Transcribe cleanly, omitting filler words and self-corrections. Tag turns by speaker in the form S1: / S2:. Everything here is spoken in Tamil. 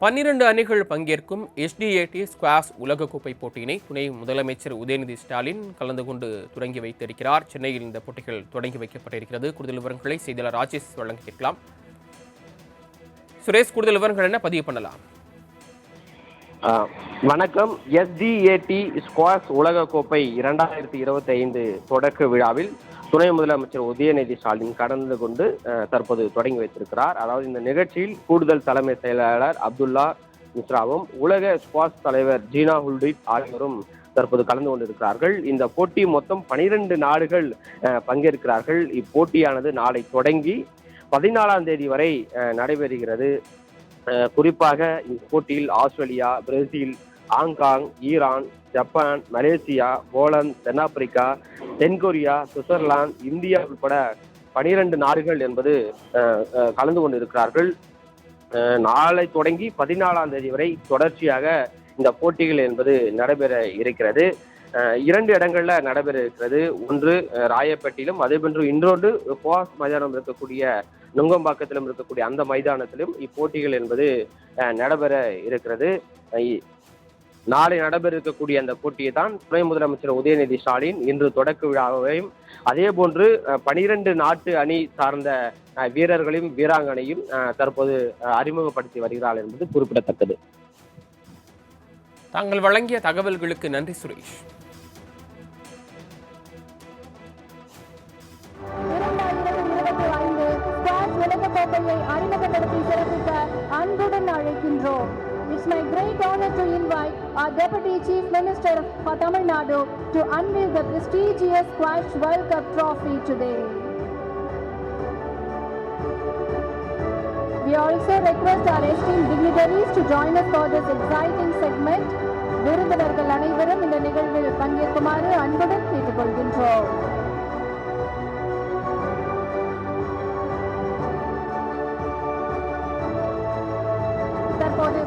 S1: 12 அணிகள் பங்கேற்கும் எஸ்டிஏடி ஸ்குவாஷ் உலகக்கோப்பை போட்டியினை துணை முதலமைச்சர் உதயநிதி ஸ்டாலின் கலந்து கொண்டு தொடங்கி வைத்திருக்கிறார். சென்னையில் இந்த போட்டிகள் தொடங்கி வைக்கப்பட்டிருக்கிறது. கூடுதல் விவரங்களை செய்தியாளர் ராஜேஷ் வழங்க கேட்கலாம். சுரேஷ், கூடுதல் விவரங்கள் என்ன பதிவு பண்ணலாம்?
S2: வணக்கம். எஸ்டிஏடி ஸ்குவாஷ் உலகக்கோப்பை 2025 தொடக்க விழாவில் துணை முதலமைச்சர் உதயநிதி ஸ்டாலின் கலந்து கொண்டு தற்போது தொடங்கி வைத்திருக்கிறார். அதாவது இந்த நிகழ்ச்சியில் கூடுதல் தலைமை செயலாளர் அப்துல்லா மிஸ்ராவும் உலக ஸ்குவாஷ் தலைவர் ஜீனா ஹுல்டிட் ஆகியோரும் தற்போது கலந்து கொண்டிருக்கிறார்கள். இந்த போட்டி மொத்தம் 12 நாடுகள் பங்கேற்கிறார்கள். இப்போட்டியானது நாளை தொடங்கி 14ஆம் தேதி வரை நடைபெறுகிறது. குறிப்பாக இந்த போட்டியில் Australia, Brazil, Hong Kong, Iran, Japan, Malaysia, Poland, தென்னாப்பிரிக்கா, தென்கொரியா, சுவிட்சர்லாந்து, இந்தியா உட்பட 12 நாடுகள் என்பது கலந்து கொண்டிருக்கிறார்கள். நாளை தொடங்கி 14ஆம் தேதி வரை தொடர்ச்சியாக இந்த போட்டிகள் என்பது நடைபெற இருக்கிறது. 2 இடங்கள்ல நடைபெற இருக்கிறது. ஒன்று ராயப்பேட்டையிலும், அதேபோன்று இன்னொன்று போஸ் மைதானம் இருக்கக்கூடிய நுங்கம்பாக்கத்திலும் இருக்கக்கூடிய அந்த மைதானத்திலும் இப்போட்டிகள் என்பது நடைபெற இருக்கிறது. நாளை நடைபெற இருக்கக்கூடிய அந்த போட்டியை தான் துணை முதலமைச்சர் உதயநிதி ஸ்டாலின் இன்று தொடக்க விழாவையும், அதே போன்று 12 நாட்டு அணி சார்ந்த வீரர்களையும் வீராங்கனையும் தற்போது அறிமுகப்படுத்தி வருகிறார் என்பது குறிப்பிடத்தக்கது.
S1: தாங்கள் வழங்கிய தகவல்களுக்கு நன்றி சுரேஷ்.
S3: உலகக்கோப்பையை அறிமுகப்படுத்தி சிறப்பிக்க அன்புடன் அழைக்கின்றோம். It's my great honor to invite our Deputy Chief Minister for Tamil Nadu to unveil the prestigious Squash World Cup trophy today. We also request our esteemed dignitaries to join us for this exciting segment. விருந்தினர்கள் அனைவரும் இந்த நிகழ்வில் பங்கேற்குமாறு அன்புடன் கேட்டுக்கொள்கின்றோம். தற்போது